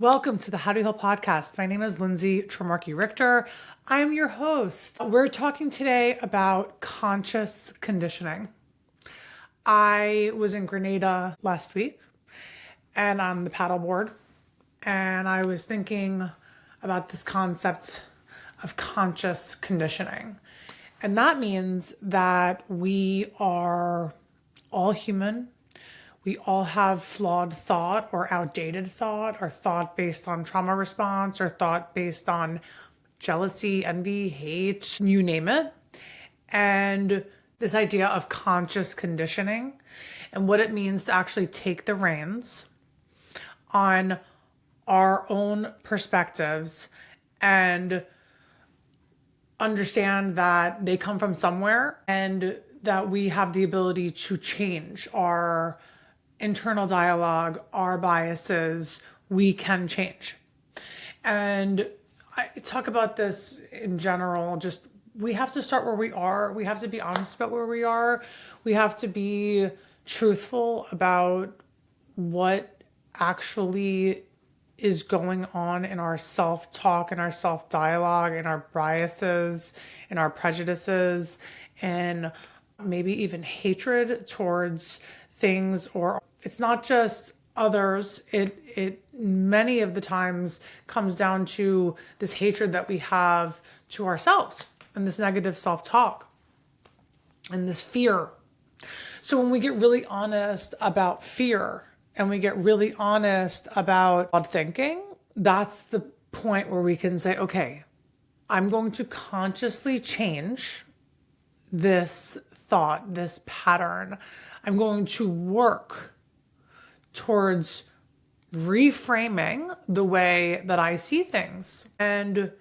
Welcome to the How to Heal podcast. My name is Lindsay Trimarchi Richter. I am your host. We're talking today about conscious conditioning. I was in Grenada last week and on the paddleboard, and I was thinking about this concept of conscious conditioning. And that means that we are all human. We all have flawed thought or outdated thought or thought based on trauma response or thought based on jealousy, envy, hate, you name it. And this idea of conscious conditioning and what it means to actually take the reins on our own perspectives and understand that they come from somewhere and that we have the ability to change our internal dialogue, our biases, we can change. And I talk about this in general, just we have to start where we are. We have to be honest about where we are. We have to be truthful about what actually is going on in our self-talk, in our self-dialogue, in our biases, in our prejudices, and maybe even hatred towards things. Or it's not just others. It many of the times comes down to this hatred that we have to ourselves and this negative self-talk and this fear. So when we get really honest about fear and we get really honest about flawed thinking, that's the point where we can say, okay, I'm going to consciously change this thought, this pattern. I'm going to work towards reframing the way that I see things. And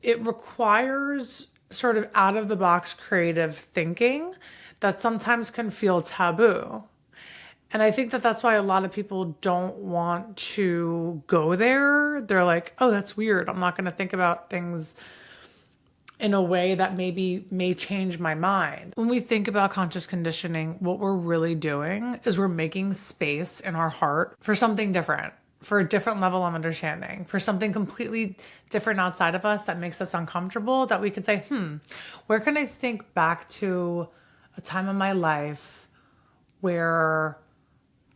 it requires sort of out of the box creative thinking that sometimes can feel taboo. And I think that that's why a lot of people don't want to go there. They're like, oh, that's weird. I'm not going to think about things in a way that maybe may change my mind. When we think about conscious conditioning, what we're really doing is we're making space in our heart for something different, for a different level of understanding, for something completely different outside of us that makes us uncomfortable, that we can say, where can I think back to a time in my life where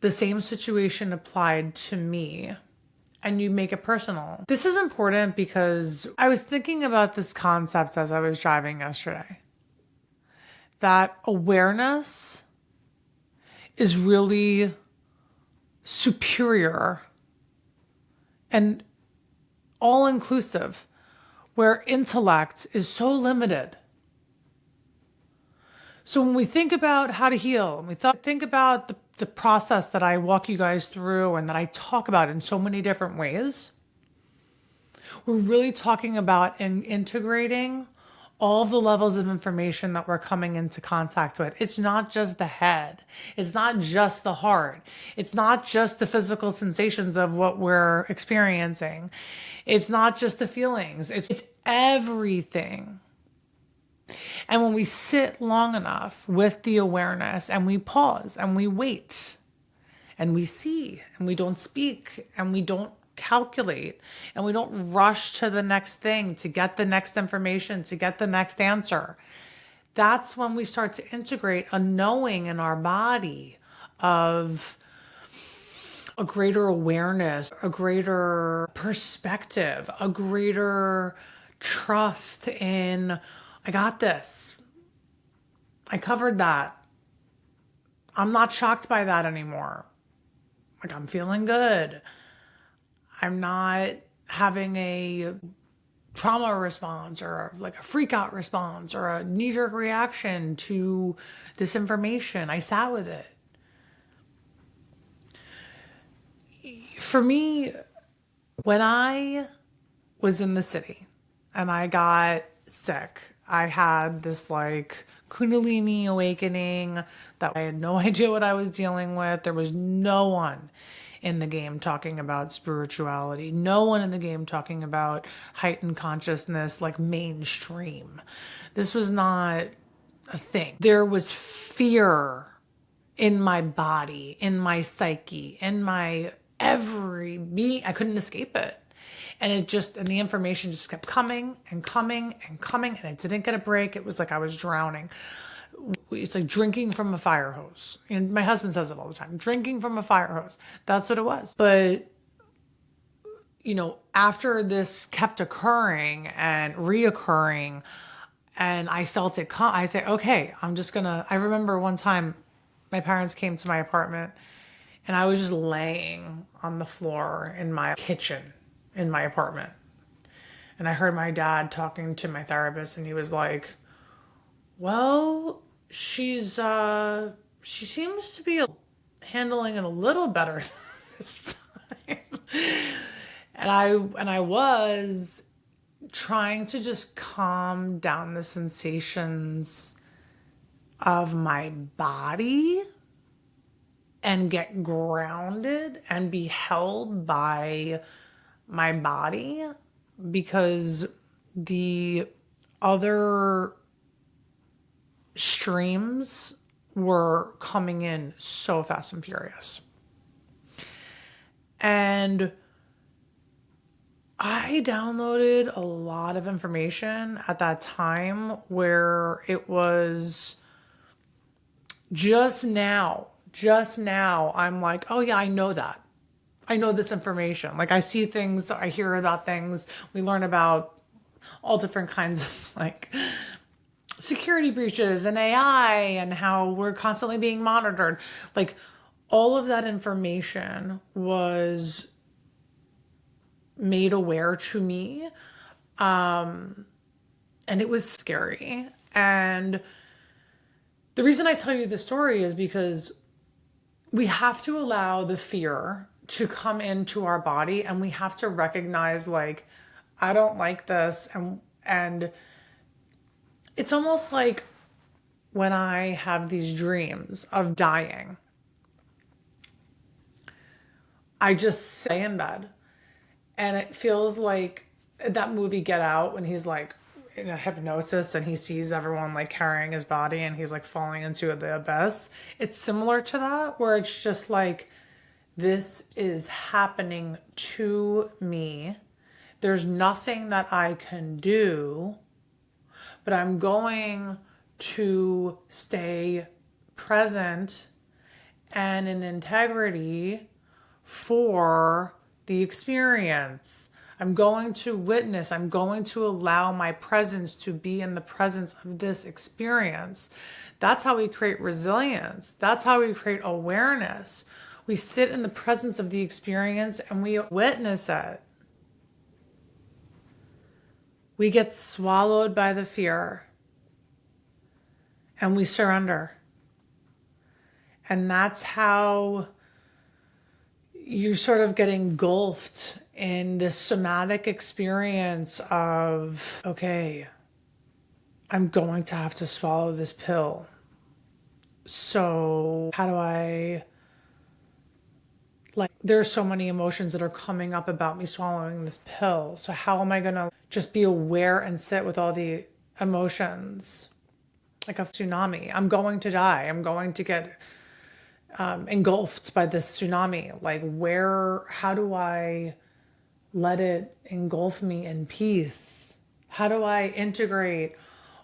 the same situation applied to me? And you make it personal. This is important because I was thinking about this concept as I was driving yesterday, that awareness is really superior and all-inclusive, where intellect is so limited. So when we think about how to heal, and we think about the process that I walk you guys through and that I talk about in so many different ways, we're really talking about integrating all the levels of information that we're coming into contact with. It's not just the head. It's not just the heart. It's not just the physical sensations of what we're experiencing. It's not just the feelings. It's everything. And when we sit long enough with the awareness and we pause and we wait and we see and we don't speak and we don't calculate and we don't rush to the next thing to get the next information, to get the next answer, that's when we start to integrate a knowing in our body of a greater awareness, a greater perspective, a greater trust in, I got this. I covered that. I'm not shocked by that anymore. Like, I'm feeling good. I'm not having a trauma response or like a freak out response or a knee-jerk reaction to this information. I sat with it. For me, when I was in the city and I got sick, I had this like Kundalini awakening that I had no idea what I was dealing with. There was no one in the game talking about spirituality, no one in the game talking about heightened consciousness like mainstream. This was not a thing. There was fear in my body, in my psyche, in my every beat. I couldn't escape it. And the information just kept coming and coming and coming, and it didn't get a break. It was like I was drowning. It's like drinking from a fire hose. And my husband says it all the time, drinking from a fire hose. That's what it was. But, after this kept occurring and reoccurring, and I felt it come, I say, okay, I remember one time my parents came to my apartment and I was just laying on the floor in my kitchen in my apartment. And I heard my dad talking to my therapist, and he was like, well, she seems to be handling it a little better this time. And I was trying to just calm down the sensations of my body and get grounded and be held by my body, because the other streams were coming in so fast and furious. And I downloaded a lot of information at that time where it was just now, I'm like, oh yeah, I know that. I know this information. Like I see things, I hear about things, we learn about all different kinds of like security breaches and AI and how we're constantly being monitored. Like all of that information was made aware to me. And it was scary. And the reason I tell you this story is because we have to allow the fear to come into our body, and we have to recognize, like, I don't like this. And it's almost like when I have these dreams of dying, I just stay in bed, and it feels like that movie Get Out, when he's like in a hypnosis and he sees everyone like carrying his body and he's like falling into the abyss. It's similar to that, where it's just like, this is happening to me. There's nothing that I can do, but I'm going to stay present and in integrity for the experience. I'm going to witness, I'm going to allow my presence to be in the presence of this experience. That's how we create resilience. That's how we create awareness. We sit in the presence of the experience and we witness it. We get swallowed by the fear and we surrender. And that's how you sort of get engulfed in this somatic experience of, okay, I'm going to have to swallow this pill. So how do I, like, there's so many emotions that are coming up about me swallowing this pill. So how am I going to just be aware and sit with all the emotions like a tsunami? I'm going to die. I'm going to get engulfed by this tsunami. Like, how do I let it engulf me in peace? How do I integrate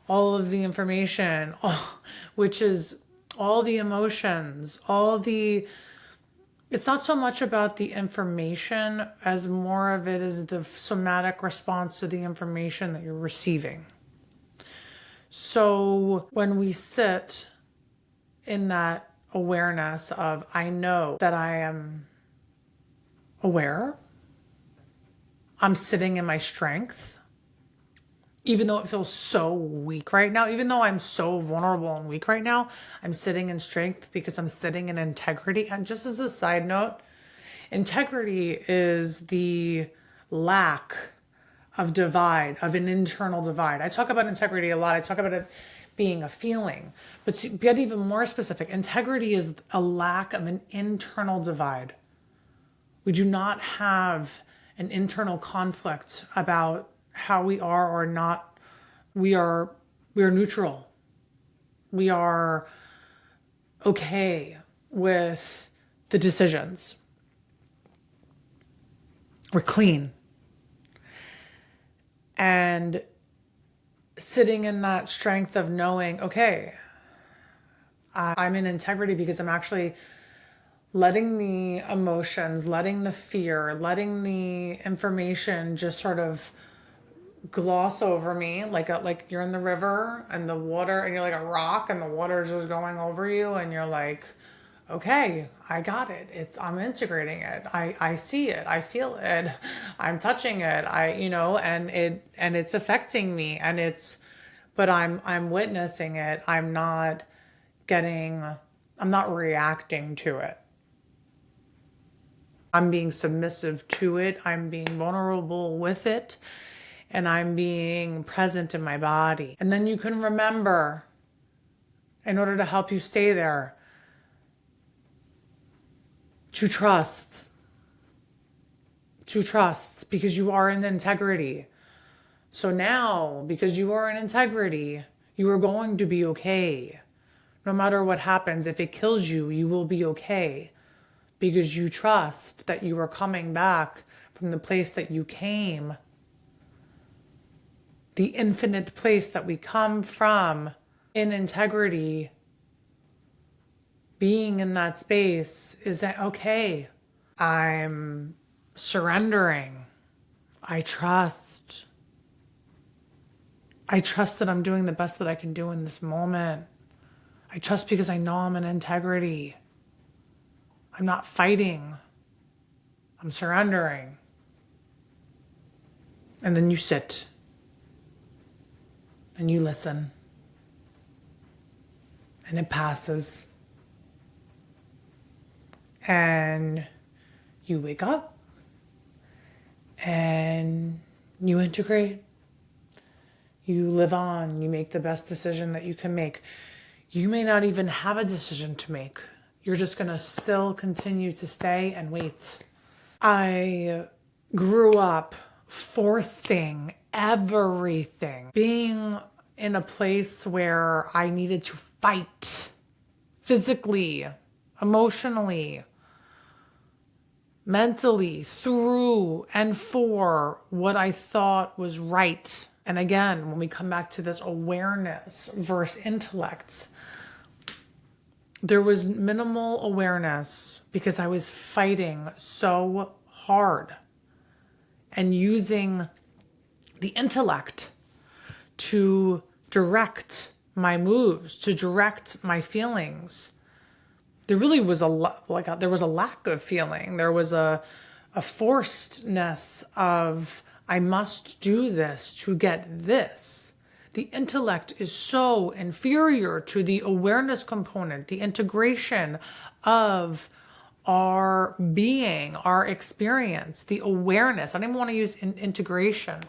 all of the information, which is all the emotions, it's not so much about the information as more of it is the somatic response to the information that you're receiving. So when we sit in that awareness of, I know that I am aware, I'm sitting in my strength, even though it feels so weak right now, even though I'm so vulnerable and weak right now, I'm sitting in strength because I'm sitting in integrity. And just as a side note, integrity is the lack of of an internal divide. I talk about integrity a lot. I talk about it being a feeling, but to get even more specific, integrity is a lack of an internal divide. We do not have an internal conflict about how we are or not. We are neutral. We are okay with the decisions. We're clean. And sitting in that strength of knowing, okay, I'm in integrity because I'm actually letting the emotions, letting the fear, letting the information just sort of gloss over me, like you're in the river and the water, and you're like a rock and the water is just going over you, and you're like, okay, I got it. I'm integrating it. I see it. I feel it. I'm touching it. And it's affecting me, but I'm witnessing it. I'm not reacting to it. I'm being submissive to it. I'm being vulnerable with it. And I'm being present in my body. And then you can remember, in order to help you stay there, to trust. To trust, because you are in integrity. So now, because you are in integrity, you are going to be okay. No matter what happens, if it kills you, you will be okay. Because you trust that you are coming back from the place that you came. The infinite place that we come from in integrity. Being in that space is that, okay, I'm surrendering. I trust. I trust that I'm doing the best that I can do in this moment. I trust because I know I'm in integrity. I'm not fighting. I'm surrendering. And then you sit and you listen. And it passes. And you wake up and you integrate. You live on. You make the best decision that you can make. You may not even have a decision to make. You're just going to still continue to stay and wait. I grew up forcing everything, being in a place where I needed to fight physically, emotionally, mentally, through and for what I thought was right. And again, when we come back to this awareness versus intellect, there was minimal awareness because I was fighting so hard and using the intellect to direct my moves, to direct my feelings. There really was there was a lack of feeling. There was a forcedness of, I must do this to get this. The intellect is so inferior to the awareness component, the integration of our being, our experience, the awareness. I don't even want to use integration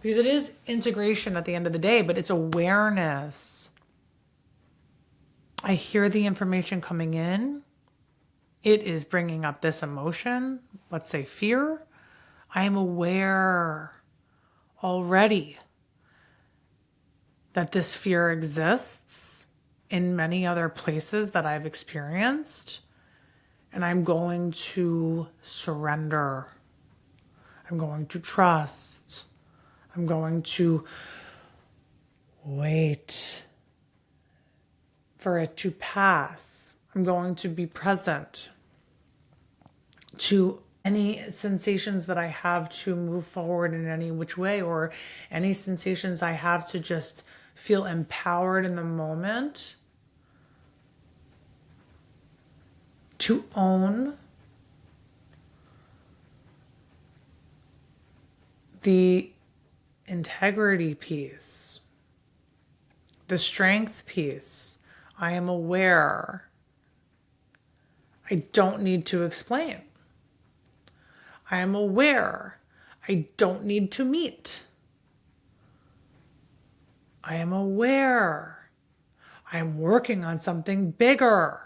because it is integration at the end of the day, but it's awareness. I hear the information coming in. It is bringing up this emotion, let's say fear. I am aware already that this fear exists in many other places that I've experienced. And I'm going to surrender. I'm going to trust. I'm going to wait for it to pass. I'm going to be present to any sensations that I have to move forward in any which way, or any sensations I have to just feel empowered in the moment, to own the integrity piece, the strength piece. I am aware. I don't need to explain. I am aware. I don't need to meet. I am aware. I am working on something bigger.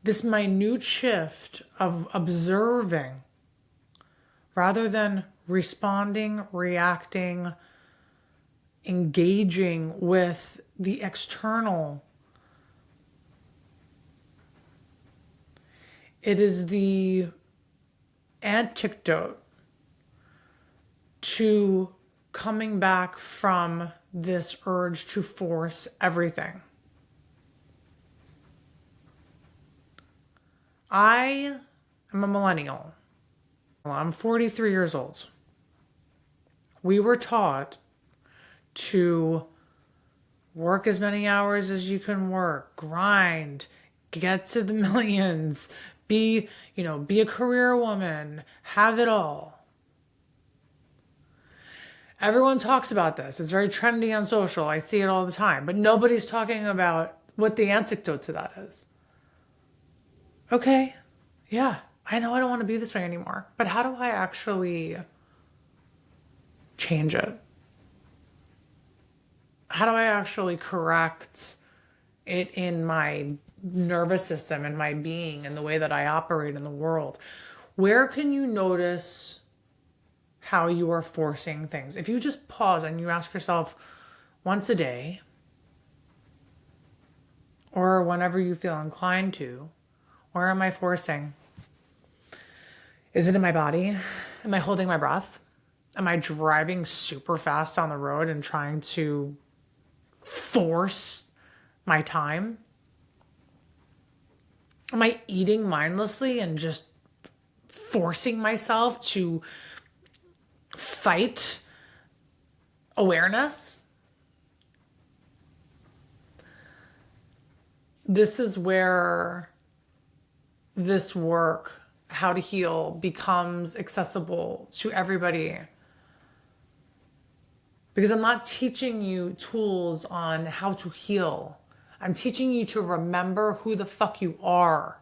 This minute shift of observing rather than responding, reacting, engaging with the external It is the antidote to coming back from this urge to force everything. I am a millennial. I'm 43 years old. We were taught to work as many hours as you can work, grind, get to the millions, be a career woman, have it all. Everyone talks about this. It's very trendy on social. I see it all the time, but nobody's talking about what the antidote to that is. Okay, yeah, I know I don't want to be this way anymore, but how do I actually change it? How do I actually correct it in my nervous system and my being and the way that I operate in the world? Where can you notice how you are forcing things? If you just pause and you ask yourself once a day, or whenever you feel inclined to, where am I forcing? Is it in my body? Am I holding my breath? Am I driving super fast on the road and trying to force my time? Am I eating mindlessly and just forcing myself to fight awareness? This is where this work, how to heal, becomes accessible to everybody. Because I'm not teaching you tools on how to heal. I'm teaching you to remember who the fuck you are.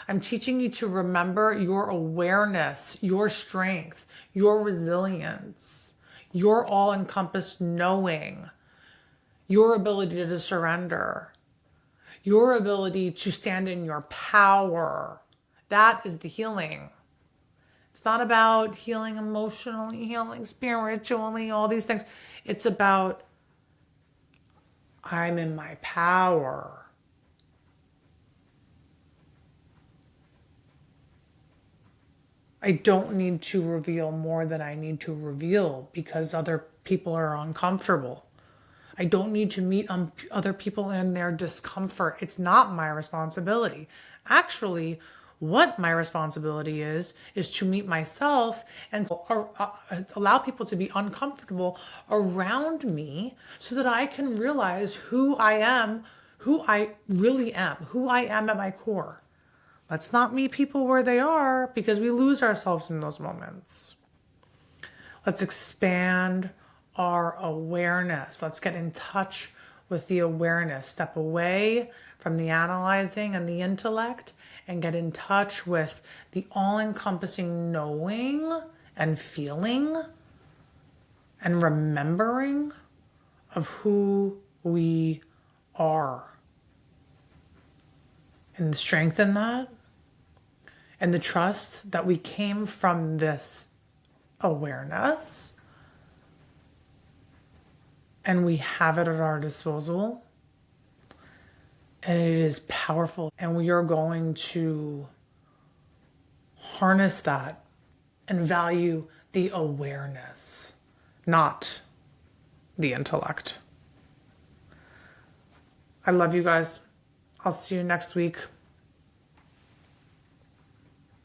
I'm teaching you to remember your awareness, your strength, your resilience, your all-encompassed knowing, your ability to surrender, your ability to stand in your power. That is the healing. It's not about healing emotionally, healing spiritually, all these things. It's about I'm in my power. I don't need to reveal more than I need to reveal because other people are uncomfortable. I don't need to meet other people in their discomfort. It's not my responsibility. Actually, what my responsibility is to meet myself and allow people to be uncomfortable around me so that I can realize who I am, who I really am, who I am at my core. Let's not meet people where they are because we lose ourselves in those moments. Let's expand our awareness. Let's get in touch with the awareness. Step away from the analyzing and the intellect and get in touch with the all-encompassing knowing and feeling and remembering of who we are. And strengthen that and the trust that we came from this awareness and we have it at our disposal and it is powerful and we are going to harness that and value the awareness, not the intellect. I love you guys. I'll see you next week.